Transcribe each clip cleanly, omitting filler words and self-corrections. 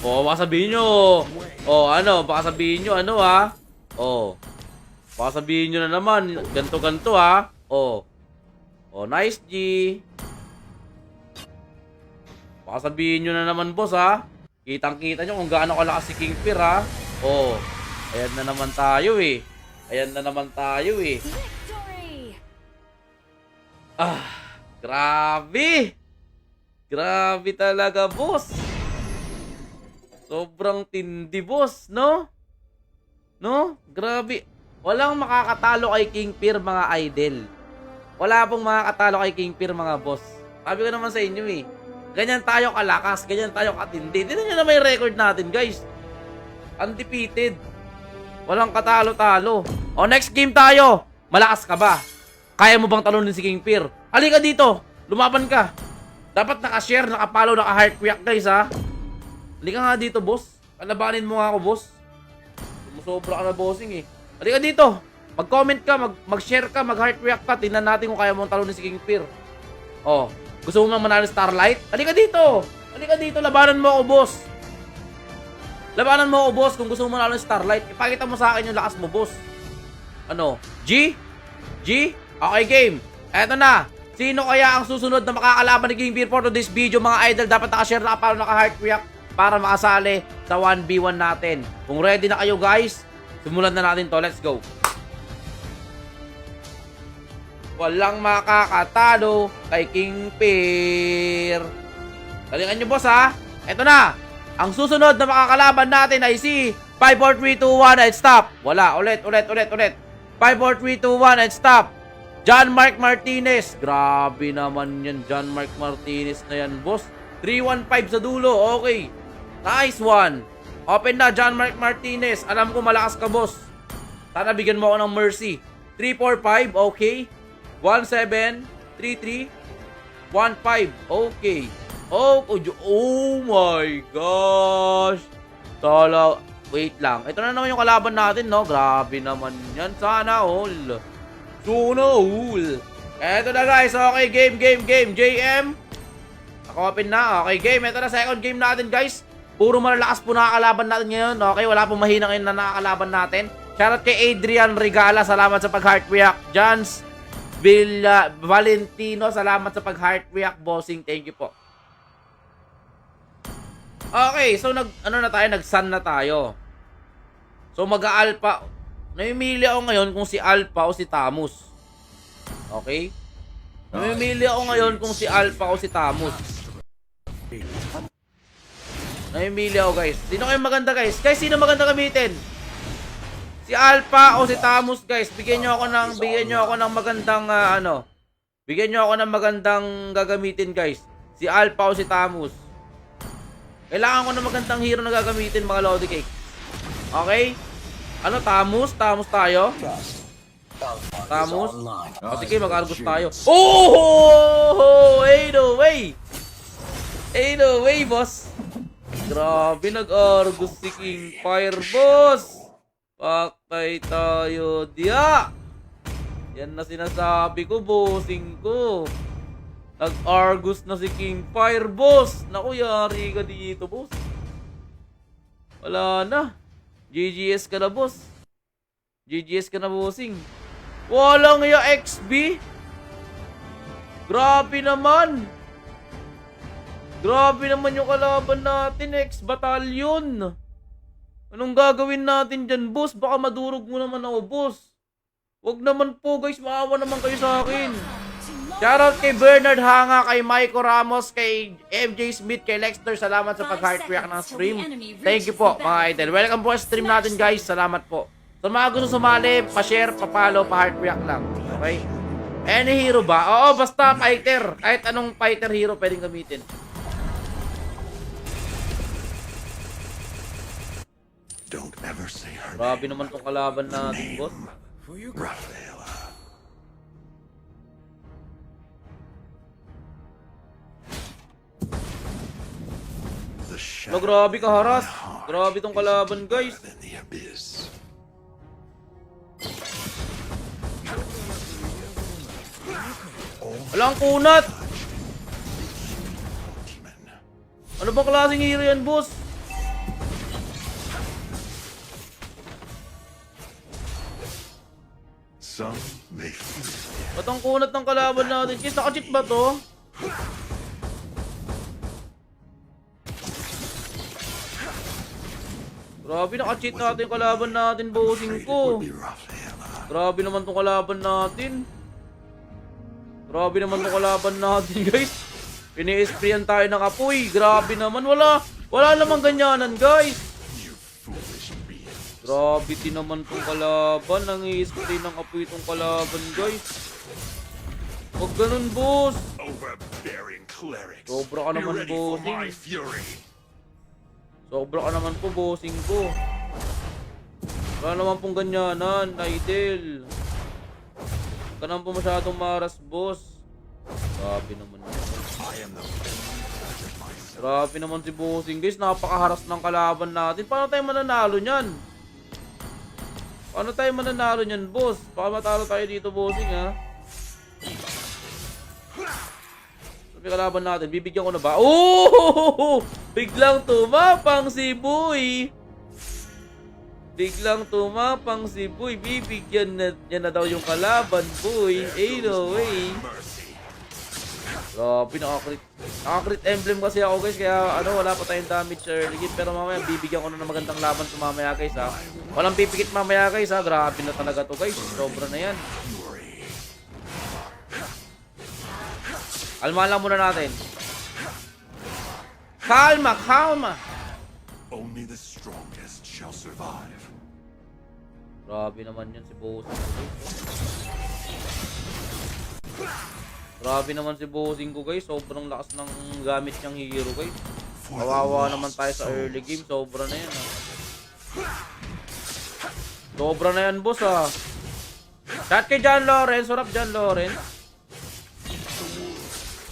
Oh, baka sabihin nyo. Oh, ano? Baka sabihin nyo, ano ha? Oh. Baka sabihin nyo na naman. Ganto-ganto ha. Oh. Oh, nice G. Baka sabihin nyo na naman, boss ha. Kitang-kita nyo kung gaano kalakas si King Fear ha. Oh. Ayan na naman tayo eh. Ayan na naman tayo eh. Ah. Grabe. Grabe talaga, boss. Sobrang tindi, boss, no? No? Grabe. Walang makakatalo kay King Fear, mga idol. Wala pong makakatalo kay King Fear, mga boss. Sabi ko naman sa inyo eh. Ganyan tayo kalakas, ganyan tayo katindi. Tignan nyo na may record natin, guys. Undefeated. Walang katalo-talo. O, next game tayo. Malakas ka ba? Kaya mo bang talunin si King Fear? Halika dito. Lumaban ka. Dapat naka-share, naka-follow, naka-heart react, guys, ha? Halika nga dito, boss. Kalabanin mo nga ako, boss. Sumusobra ka na, bossing, eh. Halika dito. Mag-comment ka, mag-share ka, mag-heart react ka. Tingnan natin kung kaya mong talunin si King Fear. Oh, gusto mo mang manalo Starlight? Halika dito. Halika dito, labanan mo ako, boss. Labanan mo ako, boss, kung gusto mo manalo Starlight. Ipakita mo sa akin yung lakas mo, boss. Ano? G? G? Okay, game. Eto na. Sino kaya ang susunod na makakalaban ni King Fear for today's video, mga idol? Dapat naka-share, naka-follow, naka-heart react para makasali sa 1v1 natin. Kung ready na kayo, guys, simulan na natin to. Let's go. Walang makakatalo kay King Fear. Talingan nyo, boss, ha? Eto na. Ang susunod na makakalaban natin ay si 5, 4, 3, 2, 1, and stop. Wala. Ulit. 5, 4, 3, 2, 1, and stop. John Mark Martinez. Grabe naman yan. John Mark Martinez na yan, boss. 3-1-5 sa dulo. Okay. Nice one. Open na, John Mark Martinez. Alam ko malakas ka, boss. Sana bigyan mo ako ng mercy. 3-4-5. Okay. 1-7. 3-3. 1-5. Okay. Oh my gosh. Tala. Wait lang. Ito na naman yung kalaban natin, no? Grabe naman yan. Sana all. Eto na, guys. Okay, game. JM. Naka-open na. Okay, game. Eto na, second game natin, guys. Puro malalakas po nakakalaban natin ngayon. Okay, wala pong mahina ngayon na nakakalaban natin. Shoutout kay Adrian Regala. Salamat sa pag-heart react. Jans Valentino. Salamat sa pag-heart react, bossing. Thank you po. Okay, so nag-sun na tayo. So mag-alpha. Namimili ako ngayon kung si Alpha o si Tamus. Okay? Namimili ako ngayon kung si Alpha o si Tamus. Namimili ako, guys. Sino kayo maganda, guys? Guys, sino maganda gamitin? Si Alpha o si Tamus, guys. Bigyan nyo ako ng magandang Bigyan nyo ako ng magandang gagamitin, guys. Si Alpha o si Tamus. Kailangan ko ng magandang hero na gagamitin, mga Lodi Cake. Okay? Ano, Tamus? Tamus tayo? Tamus? O, sige, mag-Argus tayo. Oh! Ain't no way! Ain't no way, boss! Grabe, nag-Argus si King Fire, boss! Pakay tayo, diya! Yan na sinasabi ko, bossing ko. Nag-Argus na si King Fire, boss! Naku, yari ka dito, boss. Wala na. GGS ka na, boss. GGS ka na, bossing. Walang iya XB. Grabe naman. Grabe naman yung kalaban natin, X-Battalion. Anong gagawin natin dyan, boss? Baka madurog mo naman ako, boss. Wag naman po, guys. Maawa naman kayo sa akin. Shoutout kay Bernard Hanga, kay Maiko Ramos, kay MJ Smith, kay Lexter. Salamat sa pag-heart react ng stream. Thank you po, mga idol. Welcome po sa stream natin, guys. Salamat po. So, mga gusto sumali, pa-share, pa-follow, pa-heart react lang. Okay? Any hero ba? Oo, basta fighter. Kahit anong fighter hero pwedeng gamitin. Don't ever say her Grabe naman tong kalaban natin, boss. Rafaela. No, grabe ka haras. Grabe tong kalaban, guys. Than the abyss. Walang kunat. Demon. Ano bang klaseng hero yan, boss? Some may fear death. Ba't ang kunat ng kalaban natin? Guys, naka-cheat ba to? Grabe, naka-cheat natin yung kalaban natin, bossing Afraid it ko. would be Rafaela. Grabe naman tong kalaban natin. Grabe naman tong kalaban natin, guys. Pini-sprayan tayo ng apoy. Grabe naman. Wala namang ganyanan, guys. You foolish beings. Grabe din naman tong kalaban. Nang-i-spray ng apoy tong kalaban, guys. Huwag ganun, boss. Overbearing clerics. Sobra ka Be naman, ready for bossing. my fury. Sobra ka naman po, bossing ko. Wala naman pong ganyanan, idol. Huwag ka naman po masyadong maras, boss. Grabe naman yun. I am the judge of myself. Grabe naman si bossing, guys. Napakaharas ng kalaban natin. Paano tayo mananalo niyan? Paano tayo mananalo niyan, boss? Baka matalo tayo dito, bossing, ha? Sabi kalaban natin, bibigyan ko na ba? Oh! Biglang tumapang si Boy. Biglang tumapang si Boy. Bibigyan na niya na daw yung kalaban, Boy. Ain't no way. Mercy. Grabe, naka-crit emblem kasi ako, guys. Kaya wala pa tayong damage sa early game. Pero mamaya, bibigyan ko na ng magandang laban sa mamaya, guys, ha. Walang pipikit mamaya, guys, ha. Grabe na talaga to, guys. Sobra na yan. Fury. Kalma lang muna natin. Kalma, kalma. Only the strongest shall survive. Grabe naman yun si Bossing. Grabe naman si Bossing ko, guys. Sobrang lakas ng gamit niyang hero, guys. For the Kawawa lost naman tayo sa early souls. game. Sobra na yan, ha. Sobra na yan, boss, ha. Chat kay John Lawrence. What up, John Lawrence?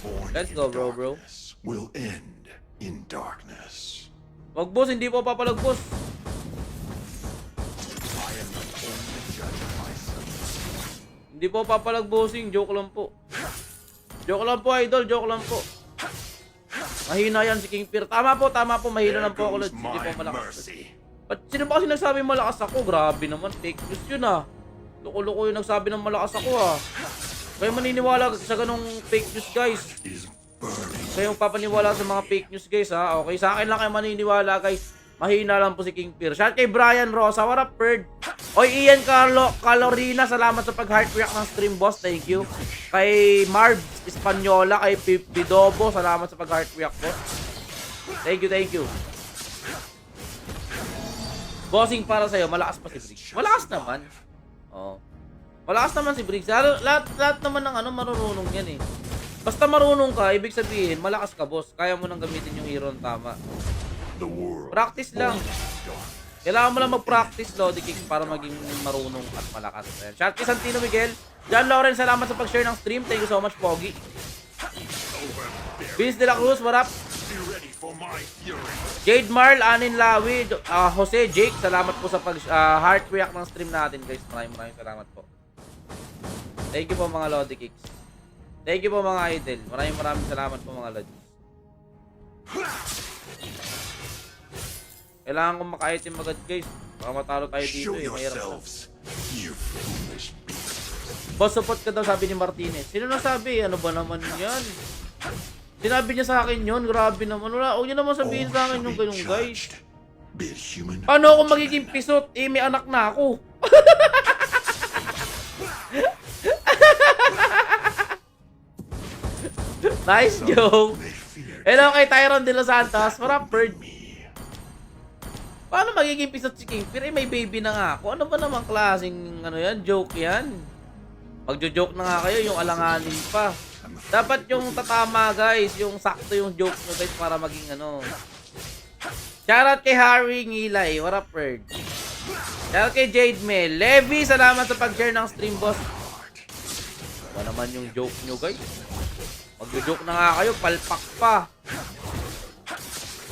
Born Let's in go, bro. darkness will end in darkness. Wag, boss. Hindi po papalag, boss. I am the only judge of myself. Hindi po papalag, bossing. Joke lang po. Joke lang po, idol. Joke lang po. Mahina yan si King Fear. Tama po. Mahina lang po ako. There Lods. goes Hindi po my malakas. mercy. At sino ba kasi nagsabi malakas ako? Grabe naman. Fake news yun, ah. Loko-loko yung nagsabi ng malakas ako, ah. Kayo maniniwala sa ganong fake news, guys. Is burning. Kayo papaniwala sa mga fake news, guys, ha. Okay, sa akin lang kayo maniniwala, guys. Mahina lang po si King Fear. Shout kay Brian Rosa. What up, Bird? Oy, Ian Calorina. Salamat sa pag-heart react ng stream, boss. Thank you. Kay Marv Espanyola. Kay Pidobo. Salamat sa pag-heart react, boss. Thank you, thank you. Bossing para sa'yo. Malakas pa si Briggs. Malakas naman. Oh. Malakas naman si Briggs. Lahat naman ng marunong yan, eh. Basta marunong ka, ibig sabihin, malakas ka, boss. Kaya mo nang gamitin yung hero ng tama. The world. Practice lang. Dark. Kailangan mo lang mag-practice, Lodi Kicks, para maging marunong at malakas. Shout kay Santino Miguel. John Lawrence, salamat sa pag-share ng stream. Thank you so much, Pogi. Vince De La Cruz, what up? Be ready for my fury. Jade Marl, Anin Lawi, Jose, Jake, salamat po sa pag-heart react ng stream natin, guys. Maraming salamat po. Thank you po, mga Lodi Kicks. Thank you po, mga idol. Maraming salamat po, mga Lodi. Kailangan kong maka-item agad, guys. Baka matalo tayo dito, Show eh. Mahirap na. yourselves, you foolish beings. Boss support ka daw, sabi ni Martinez. Sino nasabi? Ano ba naman yan? Sinabi niya sa akin yun. Grabe naman. Huwag niyo naman sabihin sa akin yung ganun, guys. Be it human. Paano ako magiging pisot? Eh, may anak na ako. Nice joke. They fear Hello kay Tyron De Los Santos. What up, Bird? me. Paano magiging pisot si King Fear? Eh, may baby na nga ako. Ano ba namang klaseng yan? Joke yan. Magjo-joke na nga kayo, yung alanganin pa. Dapat yung tatama, guys. Yung sakto yung joke nyo, guys, para maging Shoutout kay Harry Ngilay. What up, Bird? Shoutout kay Jade Mel. Levi, salamat sa pag-share ng stream, boss. Ano naman yung joke nyo, guys? Magjo-joke na nga kayo, palpak pa.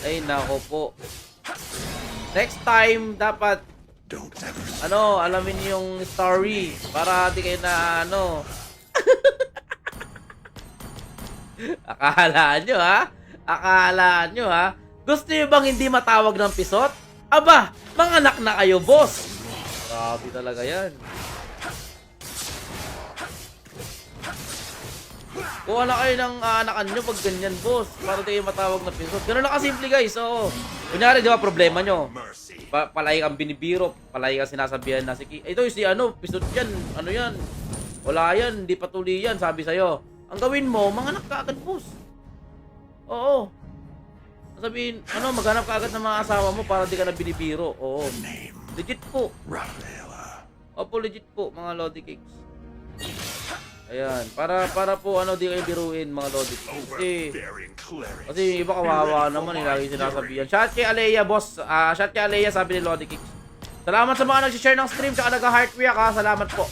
Ay, nako po. Next time, dapat, Don't ever alamin yung story. Para di kayo na, Akala nyo, ha? Akala nyo, ha? Gusto nyo bang hindi matawag ng pisot? Aba, manganak na kayo, boss. Grabe talaga yan. Kuha na kayo ng anakan nyo pag ganyan, boss. Para di kayo matawag na pisot. Ganun lang kasimple, guys. Oo. Kunyari, di ba, problema nyo. Mercy. Palay kang binibiro. Palay kang sinasabihan na, sige, ito si ano, pisot yan. Ano yan? Wala yan. Hindi patuloy yan. Sabi sa'yo. Ang gawin mo, manganak ka agad, boss. Oo. Sabihin, ano, maghanap ka agad ng mga asawa mo para di ka na binibiro. Oo. Name. Legit po. Rafaela. Opo, legit po, mga Lodi Cakes. Ayan, para po ano di kayo biruin mga Lodi Cakes. Overbearing cleric. Kasi yung iba kawawa naman eh, lagi sinasabihan. Shout kay Alea, boss. Shout kay Alea, sabi ni Lodi Cakes. Salamat sa mga nag-share ng stream, tsaka nag-heart react ha. Salamat po.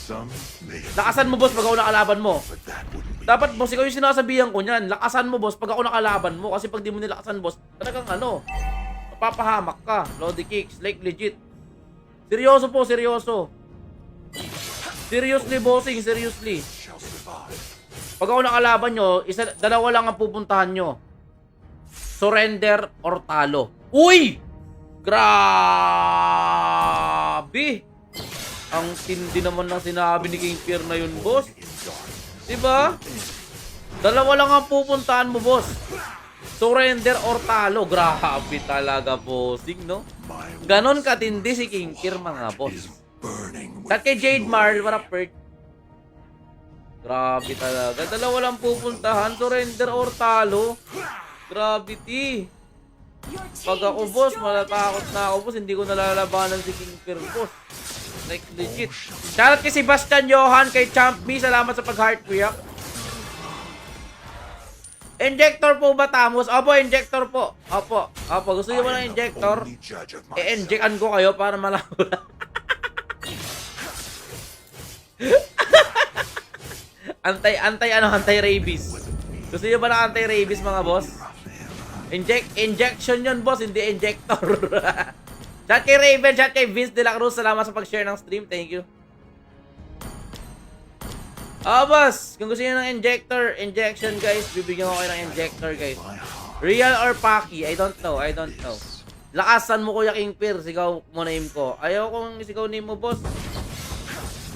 Some may have, Lakasan mo, boss, pag ako nakalaban mo. but that wouldn't be. Dapat, boss, ikaw yung sinasabihan ko niyan. Lakasan mo, boss, pag ako nakalaban mo. Kasi pag di mo nilakasan, boss, talagang ano, mapapahamak ka. Lodi Cakes, like legit. Seryoso po, seryoso. Seriously, bossing, seriously. Shall survive. Pag ako nakalaban nyo, dalawa lang ang pupuntahan nyo. Surrender or talo. Uy! Grabe! Ang tindi naman ng sinabi ni King Fear na yun, boss. Diba? Dalawa lang ang pupuntahan mo, boss. Surrender or talo. Grabe talaga, bossing, no? My Ganon katindi si King Fear, mga boss. is burning with At kay Jade Mar, what up, Pert? Grabe talaga. Dalawa lang pupuntahan, surrender or talo. Gravity. Pag ako, boss, malatakot na ako, boss. Hindi ko nalalabanan si King Fear, boss. Like, legit. Shoutout kay Sebastian Johan, kay Champ B. Salamat sa pag-heart react. Injector po ba, Tamos? Opo, injector po. Opo. Opo, gusto nyo ba ng injector? only judge of myself. I-injectan ko kayo para malaman. Anti-rabies. Gusto nyo ba ng anti-rabies, mga boss? Injection yun, boss, hindi injector. Shout kay Raven, shout kay Vince De La Cruz. Salamat sa pag-share ng stream. Thank you. Boss, kung gusto nyo ng injection, guys, bibigyan ko kayo ng injector, guys. Real or Paki? I don't know. Lakasan mo, Kuya King Fear. Sigaw mo name ko. Ayaw kong sigaw name mo, boss.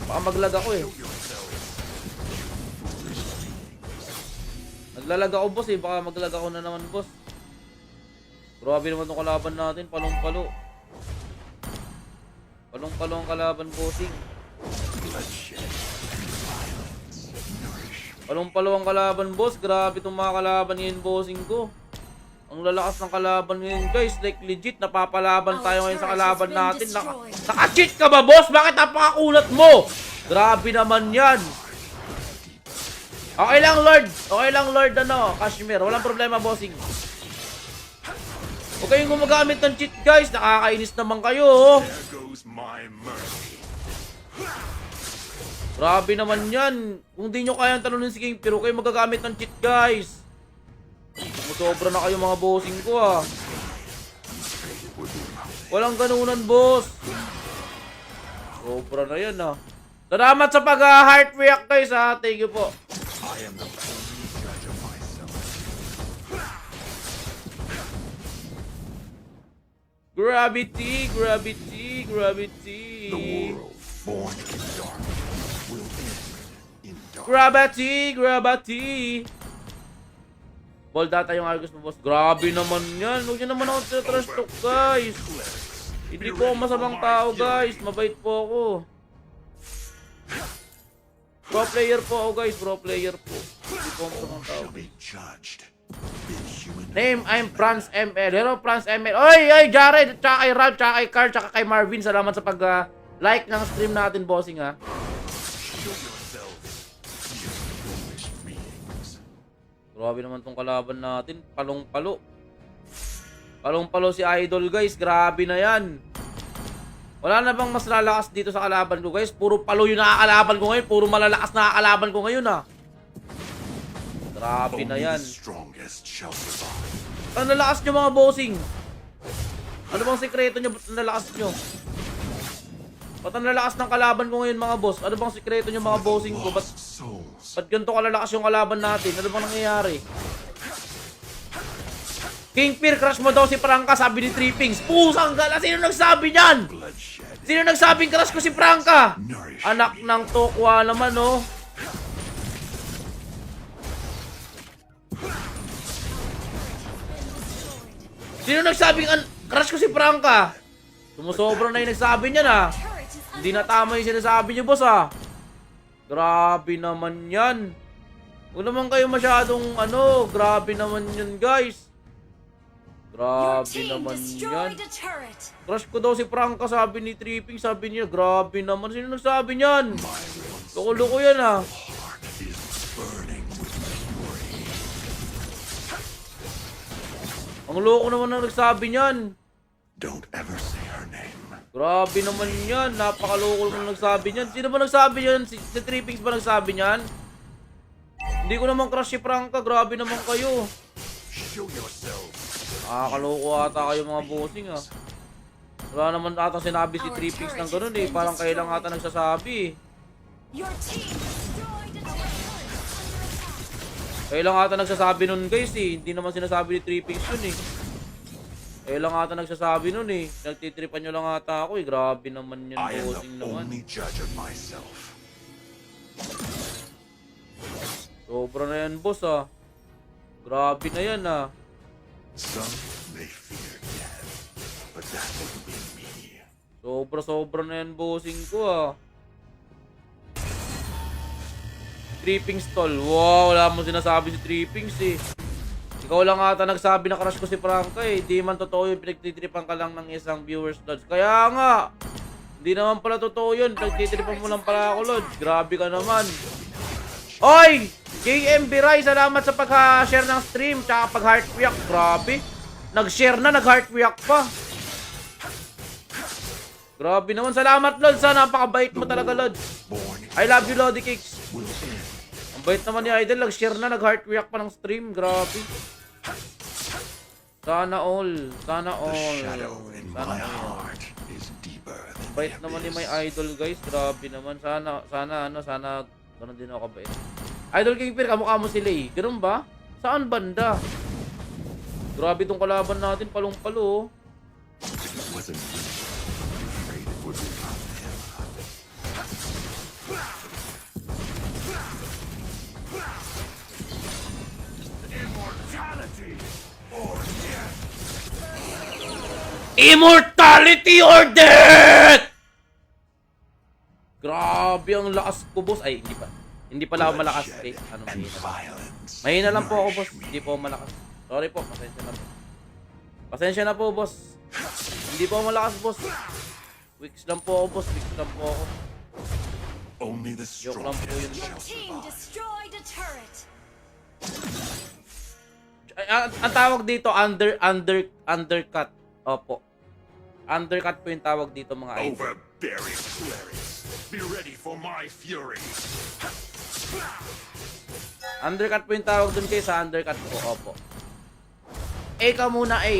Baka maglag ako eh. Naglalag ako, boss eh. Baka maglag ako na naman, boss. Grabe naman itong kalaban natin. Palong-palo. Palong-palo ang kalaban, bossing. Palong-palo ang kalaban, boss. Grabe itong mga kalaban ngayon, bossing ko. Ang lalakas ng kalaban ngayon, guys. Like, legit, napapalaban tayo ngayon sa kalaban natin. Naka-cheat ka ba, boss? Bakit napakakunat mo? Grabe naman yan. Okay lang, Lord. Okay lang, Lord, ano, Kashmir. Walang problema, bossing. Huwag kayong gumagamit ng cheat, guys. Nakakainis naman kayo, oh. There goes my mercy. Grabe naman yan. Kung di nyo kayang talunin si King Fear, huwag kayong magagamit ng cheat, guys. Sobra na kayo, mga bossing ko, ah. Walang ganunan, boss. Sobra na yan, ah. Salamat sa pag-heart react, guys, ah. Thank you po. I am the only judge of myself. Gravity. The world born in darkness will end in darkness. Gravity. Ball data yung Argus mo, boss. Grabe naman yan. Huwag nyo naman ako trash talk, guys. Hindi po ako masamang tao, guys. Mabait po ako. Pro player po ako, guys. Pro player po. Hindi po ako masamang tao. Shall be judged. Inhuman. Name, I'm Franz ML. Hello, Franz ML. Oy, Jared. Tsaka kay Ralph, tsaka kay Carl, tsaka kay Marvin. Salamat sa pag-like ng stream natin, bossing, ha. Show yourselves, you foolish beings. Grabe naman tong kalaban natin. Palong-palo. Palong-palo si Idol, guys. Grabe na yan. Wala na bang mas lalakas dito sa kalaban ko, guys? Puro palo yung nakakalaban ko ngayon. Puro malalakas na nakakalaban ko ngayon, ha. Grabe na Only yan. the strongest shall survive. Ang lalakas nyo, mga bossing. Ano bang sekreto nyo? Ba't ang lalakas nyo? Ba't ang lalakas ng kalaban ko ngayon, mga boss? Ano bang sekreto nyo, mga bossing ko? Lost souls. Ba't ganito kalalakas yung kalaban natin? Ano bang nangyayari? King Fear, crush mo daw si Franca, sabi ni Trippings. Pusang gala! Sino nagsabi niyan? Bloodshed. Sino nagsabing crush ko si Franca? Nourish Anak me. ng tokwa naman, oh. Sino nagsabing crush ko si Franca? Sumusobra na yung nagsabi niya na. Hindi na tama yung sinasabi niyo, boss ah. Grabe naman yan. Huwag naman kayo masyadong grabe naman yan, guys. Grabe naman yan. Crush ko daw si Franca, sabi ni Tripping, sabi niya, grabe naman. Sino nagsabi niyan? Loko-loko yan ah. Is burning with fury. Ang loko naman ang nagsabi niyan. Don't ever say her name. Grabe naman yan. Napakaloko naman nagsabi niyan. Sino ba nagsabi niyan? Si Trippings ba nagsabi niyan? Hindi ko naman crush si Franca. Grabe naman kayo. Show yourself. Nakakaloko ata kayo mga bossing ah. Wala naman ata sinabi si Trippings ng ganun eh. Parang kayo lang ata nagsasabi. Your team destroyed a turret under attack. Kayo lang ata nagsasabi nun guys eh. Hindi naman sinasabi ni Trippings yun eh. Kayo lang ata nagsasabi nun eh. Nagtitripan nyo lang ata ako eh. Grabe naman yun I am bossing the naman. only judge of myself. Sobra na yan boss ah. Grabe na yan ah. Some may fear death, but that wouldn't be me. Sobra na yan bossing ko ah. Trippings tol. Wow, wala mo sinasabi si Trippings eh. Ikaw lang ata nagsabi na crush ko si Franca eh. Di man totoo yun, pinagtitripan ka lang ng isang viewers Lods. Kaya nga, hindi naman pala totoo yun. Pinagtitripan mo lang pala ako Lods. Grabe ka naman. Oy! JM Biray, salamat sa pag-share ng stream tsaka pag-heart react. Grabe. Nag-share na, nag-heart react pa. Grabe naman. Salamat Lods. Napakabait mo talaga Lods. Born I love you Lodi Cakes. will end. Ang bait naman ni Idol, nag-share na, nag-heart react pa ng stream. Grabe. Sana all. Sana The all. shadow in Sana my all. heart is deeper than Bait the naman ni my abyss. Idol guys. Grabe naman. Sana ganun din ako kabait. Idol King Peer, kamukha mo sila eh. Ganun ba? Saan banda? Grabe tong kalaban natin, palong-palo. If it wasn't me, I'm afraid it would become him. Immortality or death. Immortality or death! Grabe ang lakas ko, boss. Ay, hindi pa. Hindi pala ako malakas. Eh, Bloodshed ano, and mahina. violence Mahina lang po ako, boss. nourish me. Hindi po ako malakas. Sorry po, pasensya na po. Pasensya na po, boss. Hindi po ako malakas, boss. Weeks lang po ako, boss. Weeks lang po ako. Only the Joke lang po yun. strongest Your shall team survive. destroyed a turret. Ang tawag dito, undercut. Opo. Undercut po yung tawag dito, mga idol. Overbearing clerics, be ready for my fury. Undercut po yung tawag dun kayo sa undercut po. Opo. A ka muna, A.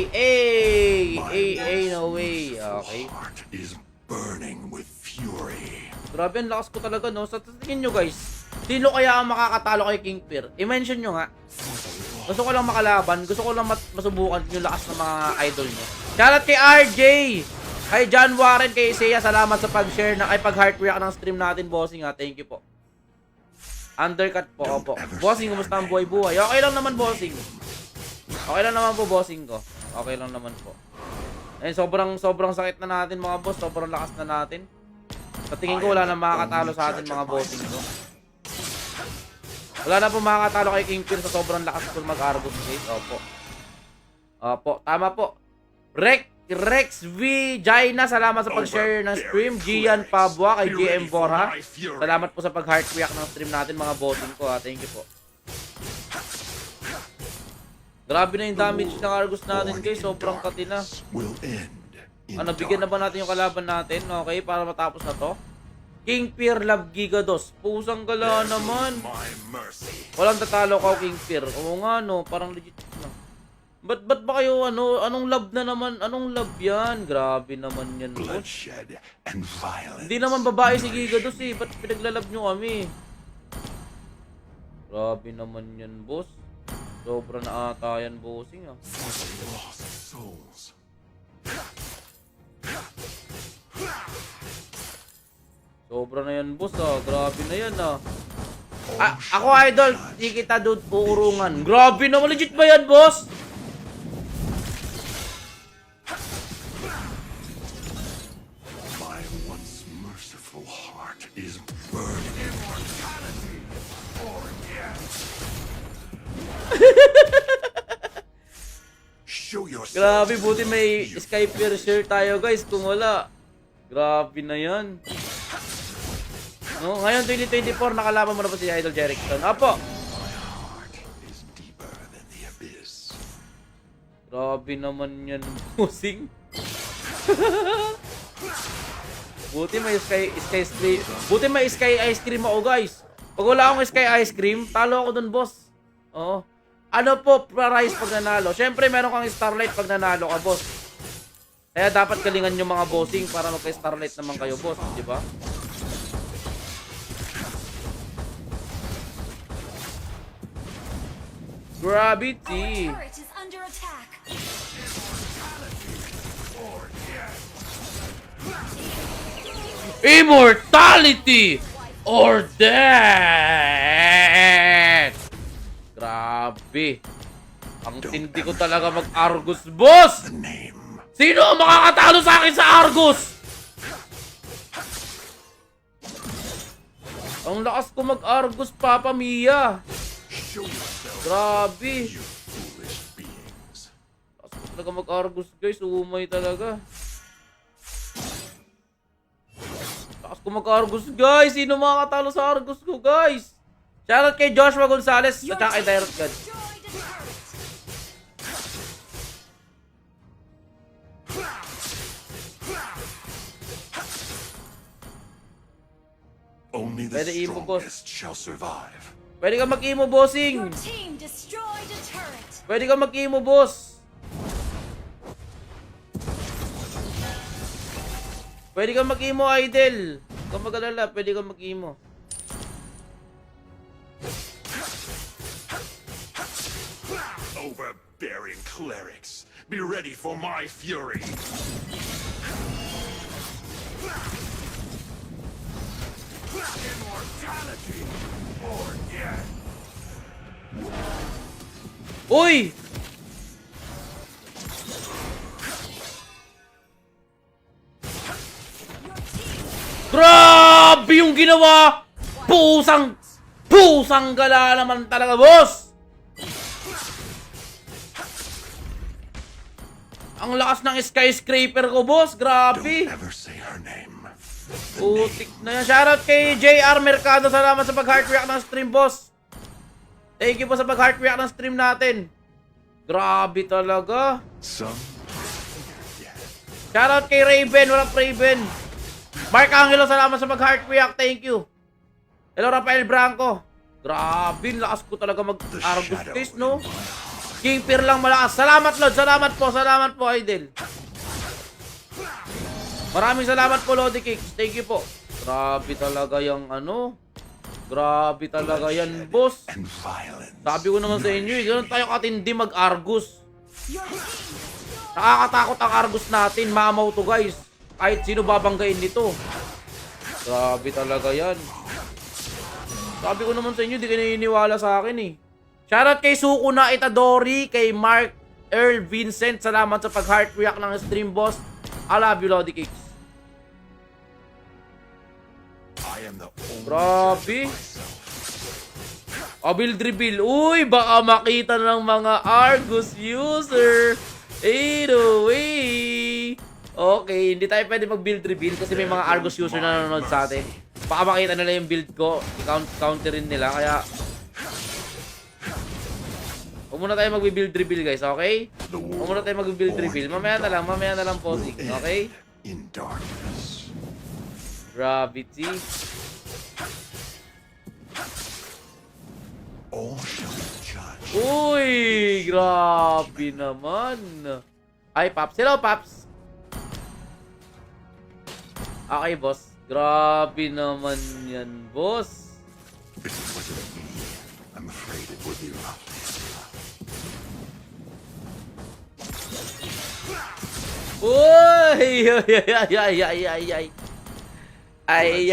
No way. Okay. My heart is burning with fury. Grabe, ang lakas ko talaga, no? Sa tingin nyo, guys, sino kaya ang makakatalo kay King Peer? I-mention nyo nga. Gusto ko lang makalaban. Gusto ko lang masubukan yung lakas ng mga idol nyo. Shoutout kay RJ! Kay John Warren, kay Isaiah, salamat sa pag-share na, ay pag-heart react ng stream natin, bossing ha. Thank you po. Undercut po, opo. Bossing, kumusta ang buhay-buhay? Okay lang naman, bossing. Okay lang naman po, bossing ko. Okay lang naman po. Ayun, sobrang sakit na natin, mga boss. Sobrang lakas na natin. Sa tingin ko, wala na makakatalo sa atin, mga bossing ko. Wala na po makakatalo kay King Peer sa sobrang lakas ko mag-Argus Gate. Opo. Opo, tama po. Rex V. Jaina, salamat sa pag-share ng stream. Gian Pabua, kay GM Borha. Salamat po sa pag-heart react ng stream natin, mga bossing ko ha. Thank you po. Grabe na yung damage ng Argus natin guys. Sobrang katina. Will end in Bigyan na ba natin yung kalaban natin? Okay, para matapos na to. King Peer Love Giga 2. Pusang gala naman. my mercy. Walang tatalo ka, King Peer. Oo nga no, parang legit na. Ba't ba kayo anong love na naman? Anong love yan? Grabe naman yan, boss. Bloodshed and violence. Hindi naman babae si Giga 2 eh. Ba't pinaglalove nyo kami? Grabe naman yan, boss. Sobra na ata yan, bossing ah. For the lost souls. Sobra na yan, boss ah. Grabe na yan ah. Ako idol, di kita dude uurungan. Grabe naman, legit ba yan, boss? heart is burning. Immortality or death. Show yourself. Grabe, buti may Sky Piercer tayo guys. Kung wala, grabe na yan. No, ngayon 2024, nakalaban mo na ba si Idol Jerickson? Apo! My heart is deeper than the abyss. Grabe naman yan, pusing. Buti may Sky Stream. Buti may Sky Ice Cream ako guys. Pag wala akong Sky Ice Cream, talo ako dun boss. Oo. Ano po prize pag nanalo? Siyempre meron kang Starlight pag nanalo ka boss. Kaya dapat galingan yung mga bossing para magka-Starlight naman kayo boss, di ba? Gravity. Our turret is under attack. Immortality or death! Grabe. Ang tindi ko talaga mag-Argus, boss! The name. Sino ang makakatalo sa akin sa Argus? Ang lakas ko mag-Argus, Papa Mia. Show yourself, Grabe. you foolish beings. Lakas ko talaga mag-Argus, guys. Umay talaga. Lakas ko mag-Argus, guys. Sino makakatalo sa Argus ko, guys? Shoutout kay Joshua Gonzalez at saka kay Direct God. Destroyed a turret. Only the Pwede imo, boss. strongest shall survive. Pwede ka mag-imo, bossing. Your team destroyed a turret. Pwede ka mag-imo, boss. Pwede ka mag-imo, idol. Kung mag-alala, pwede ka mag-imo. Overbearing clerics, be ready for my fury. Immortality or death. Uy! Grabe yung ginawa! Pusang gala naman talaga, boss! Ang lakas ng skyscraper ko, boss. Grabe. Don't ever say her name. Putik na yan. Shoutout kay JR Mercado. Salamat sa pag-heart react ng stream, boss. Thank you po sa pag-heart react ng stream natin. Grabe talaga. Some. Shoutout kay Raven. Wala Raven. Mark Angelo, salamat sa pag-heart react. Thank you. Hello, Rafael Branco. Grabe, lakas ko talaga mag-Argus face, no? King Peer lang malakas. Salamat, Lord. Salamat po, idol. Maraming salamat po, Lodi Kicks. Thank you po. Grabe talaga yung ano. Grabe talaga yan, boss. And violence. Sabi ko naman sa inyo, ganun tayo katindi mag-Argus. Your team destroyed. Nakakatakot ang Argus natin. Mamaw to, guys. Kahit sino babanggain nito. Grabe talaga yan. Sabi ko naman sa inyo, di kayo naniniwala sa akin eh. Shoutout kay Sukuna Itadori, kay Mark Earl Vincent. Salamat sa pag-heart react ng stream, boss. I love you, Lodi Kicks. I am the only Grabe. judge of myself. Build reveal. Uy, baka makita ng mga Argus user. Anyway. Okay, hindi tayo pwede mag-build reveal kasi may mga Argus user na nanonood sa atin. Baka makita nila yung build ko. I-counterin nila, kaya huwag muna tayo mag-build reveal, guys, okay? Huwag muna tayo mag-build reveal. Mamaya na lang po, okay? In darkness. Gravity. All shall be judged. Uy, grabe naman. Ay, Paps. Hello, Paps. Okay, boss. Grabe naman yan, boss. If it wasn't me, I'm afraid it would be rough. Uy! Ay,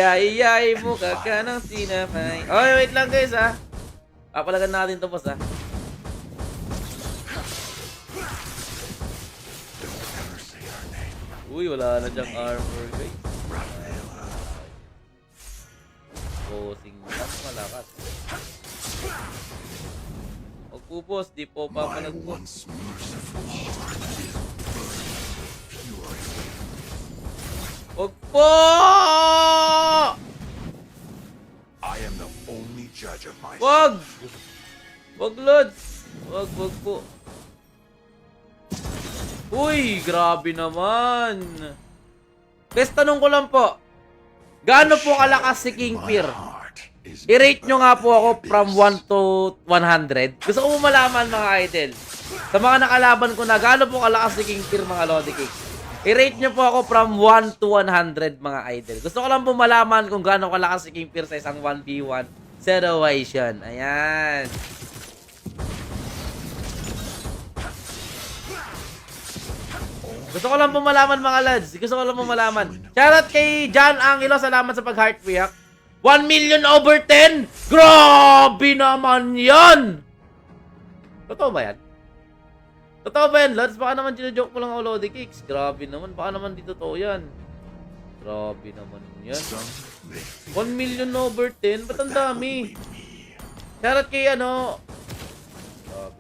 mukha ka ng sinapay. Oy, wait lang, guys, ha. Papalagan natin to, boss, ha. Don't ever say her name. Uy, wala na dyang armor, guys. po, boss. Di po My papalag po. once merciful heart is burning furiously. Wag po! I am the only judge of myself. Wag! Wag, Lods! Wag po. Uy, grabe naman. Guys, tanong ko lang po. Gaano po kalakas si King Fear? I-rate nyo nga po ako from 1 to 100. Gusto ko malaman mga idol. Sa mga nakalaban ko na, gaano po kalakas si King Fear mga Lodi Cakes? I-rate nyo po ako from 1 to 100 mga idol. Gusto ko lang po malaman kung gaano kalakas si King Fear sa isang 1v1 situation. Ayan. Gusto ko lang po malaman mga lads. Gusto ko lang po malaman. Shoutout kay John Angelo. Salamat sa pag-heart react. 1 million over 10? Grabe naman yan! Totoo ba yan? Totoo ba yan, lads? Baka naman ginajoke mo lang ako, Lodi Cakes. Grabe naman. Baka naman di totoo yan. Grabe naman yan. 1 million over 10? Ba't ang dami? Shoutout kay ano... Grabe.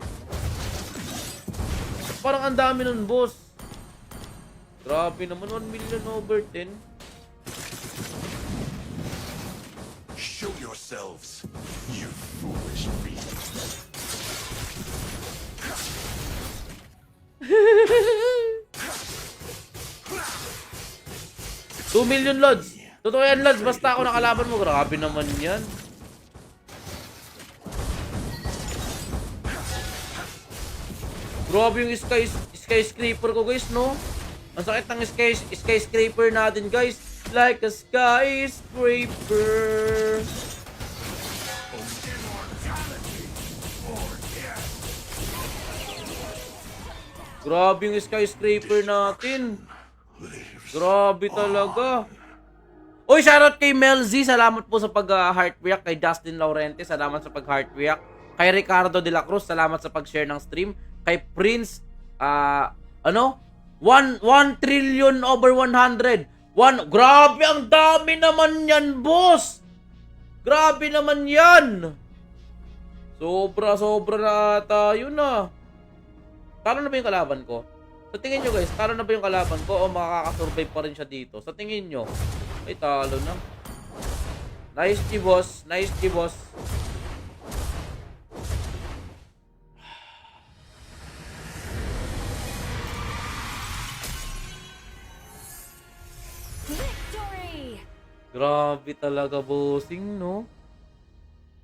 Parang ang dami nun, boss. Grabe naman, 1 million over 10. Show yourselves, you foolish beasts. 2 million, Lods. Totoo yan, Lods. Basta ako nakalaban mo. Grabe naman yan. Grabe yung skyscraper ko, guys, no? Ang sakit ng skyscraper natin, guys. Like a skyscraper. Grabe yung skyscraper natin. Grabe talaga. Uy, shoutout kay Mel Z. Salamat po sa pag-heart react. Kay Justin Laurente, salamat sa pag-heart react. Kay Ricardo De La Cruz, salamat sa pag-share ng stream. Kay Prince, 1 trillion over 100. Grabe, ang dami naman yan, boss. Grabe naman yan. Sobra na tayo na. Talo na ba yung kalaban ko? Sa tingin nyo, guys, talo na ba yung kalaban ko o makakasurvive pa rin siya dito? Sa tingin nyo, ay talo na. Nice G, boss. Nice G, boss. Victory! Grabe talaga, bossing, no?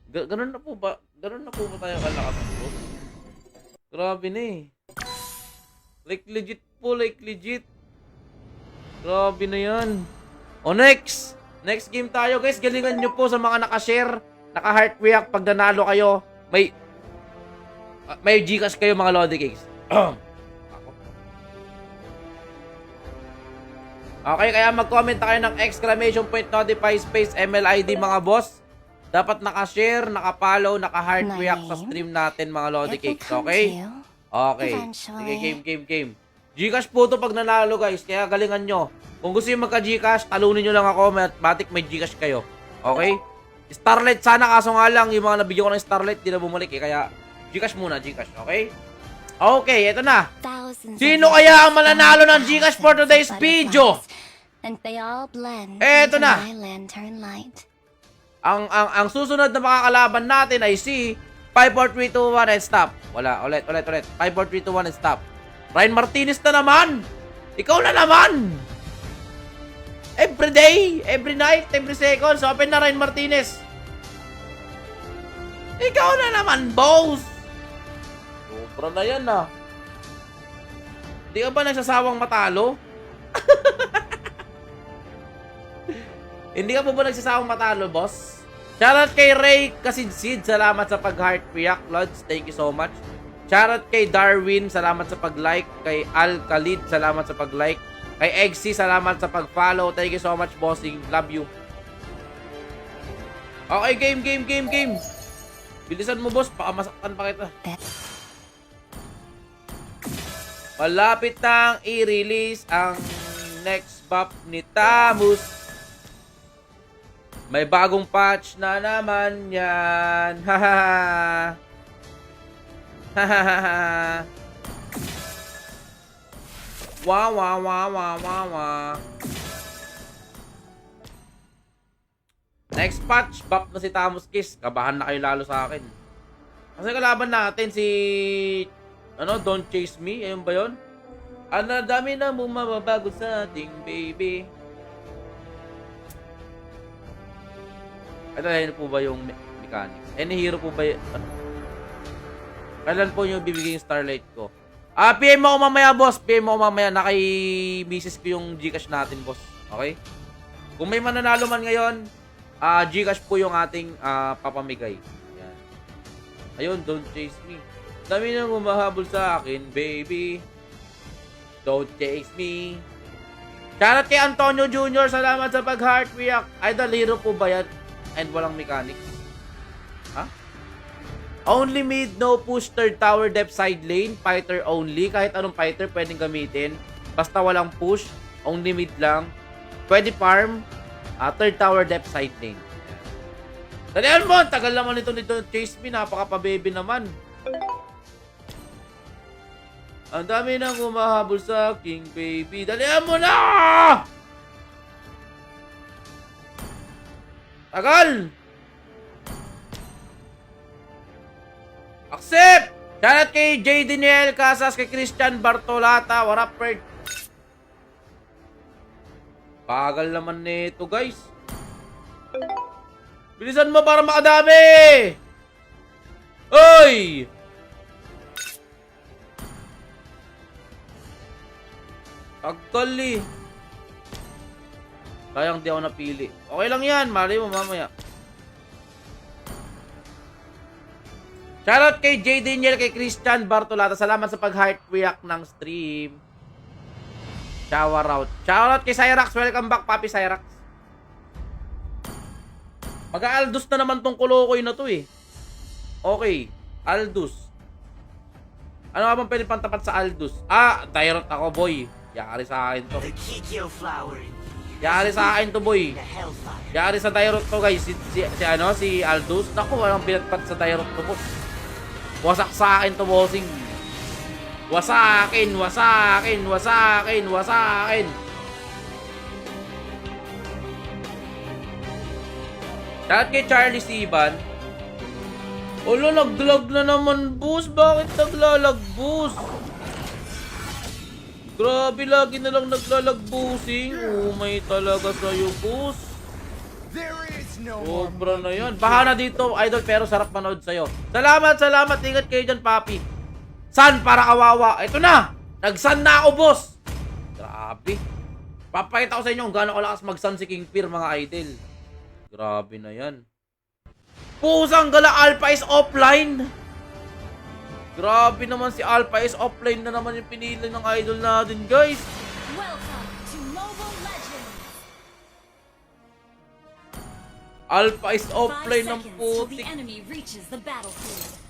Ganun na po ba? Ganun na po ba tayo kalakas, bro? Grabe na eh. Like legit po, like legit. Grabe na yan. O next! Next game tayo, guys. Galingan nyo po sa mga nakashare, naka-heart react pag nanalo kayo. May Gcash kayo mga Lodi Cakes. Okay, kaya mag-comment kayo ng exclamation point notify space MLID mga boss. Dapat naka-share, naka-follow, naka-heart react sa stream natin mga Lodi Cakes. Okay? Okay. Sige, game. Gcash po to pag nanalo, guys. Kaya galingan nyo. Kung gusto nyo magka-Gcash, talunin nyo lang ako. Matik may Gcash kayo. Okay? Starlight sana, kaso nga lang, yung mga nabigyan ko ng Starlight, di na bumalik eh. Kaya, Gcash muna, Gcash. Okay? Okay, eto na. Sino kaya ang mananalo ng Gcash for today's video? And they all blend Eto into na. my lantern light. Ang susunod na makakalaban natin ay si 5, 4, 3, 2, 1, and stop. Wala, ulit. 5, 4, 3, 2, 1, and stop. Ryan Martinez na naman! Ikaw na naman! Every day, every night, every seconds, open na Ryan Martinez. Ikaw na naman, boss! Sobra na yan, ah. Hindi ka ba nagsasawang matalo? Hindi ka ba nagsasawang matalo, boss? Shoutout kay Ray Kasidsid, salamat sa pag-heart react, Lods. Thank you so much. Shoutout kay Darwin, salamat sa pag-like. Kay Al Khalid, salamat sa pag-like. Kay Eggsy, salamat sa pag-follow. Thank you so much, bossing. Love you. Okay, game. Bilisan mo, boss. Baka masaktan pa kita. Malapit nang i-release ang next buff ni Tamus. May bagong patch na naman yan. Haha. Wow, wow, wow, wow, wow, wow. Next patch, buff na si Tamus Kiss. Kabahan na kayo lalo sa akin. Kasi kalaban natin si... Ano, Don't Chase Me. Ayun ba yun? Ang dami na bumabago sa ating baby. Ito, ayun po ba yung mechanics? Any hero po ba yun? Ano? Kailan po yung bibigay yung Starlight ko? PM mo ako mamaya, boss. PM mo ako mamaya. Naki-misis ko yung Gcash natin, boss. Okay? Kung may mananalo man ngayon, Gcash po yung ating papamigay. Yan. Ayun, Don't Chase Me. Dami nang humahabol sa akin, baby. Don't chase me. Shoutout kay Antonio Jr. Salamat sa pag-heart react. Idol hero po ba yan? And walang mechanics. Ha? Only mid, no push, third tower, depth, side lane. Fighter only. Kahit anong fighter pwedeng gamitin. Basta walang push. Only mid lang. Pwede farm. Third tower, depth, side lane. Dalihan mo! Tagal naman ito nito. Chase me. Napaka-baby naman. Ang dami nang humahabol sa king, baby. Dalihan mo na! Tagal! Accept! Shoutout kay J. Daniel Casas, kay Christian Bartolata. What up, Fred? Bagal naman nito, guys. Bilisan mo para makadami! Oy! Tagal eh. Sayang di ako napili. Okay lang yan. Mali mo mamaya. Shoutout kay J. Daniel, kay Christian Bartolata. Salamat sa pag-heart react ng stream. Shower out. Shoutout kay Cyrax. Welcome back, Papi Cyrax. Mag-Aldus na naman tong Kolokoy na to eh. Okay. Aldus. Ano nga bang pwede pantapat sa Aldus? Tyrant ako, boy. Yari sa akin to. Yari sa akin to, boy. Yari sa Tyrant to, guys. Si Aldus. Naku, walang pinatpat sa Tyrant to, boss. Wasak sa akin to, bossing. Wasakin, wasakin, wasakin, wasakin. Dahil kay Charlie Siban. Olo, naglag na naman, boss. Bakit naglalag, boss? Grabe, lagi na lang naglalag-boosing. Umay talaga sa'yo, boss. Sobra na yan. Baha na dito, idol, pero sarap manood sa'yo. Salamat, salamat. Ingat kayo dyan, papi. San para kawawa. Ito na. Nag-sun na ako, boss. Grabe. Papakita ko sa inyo kung gaano kalakas mag-sun si King Fear, mga idol. Grabe na yan. Pusang gala, Alpha is offline. Grabe naman si Alpha is offline na naman yung pinili ng idol natin, guys. Welcome to Mobile Legends. Alpha is 5 offline ng seconds till the putik. enemy reaches the battlefield.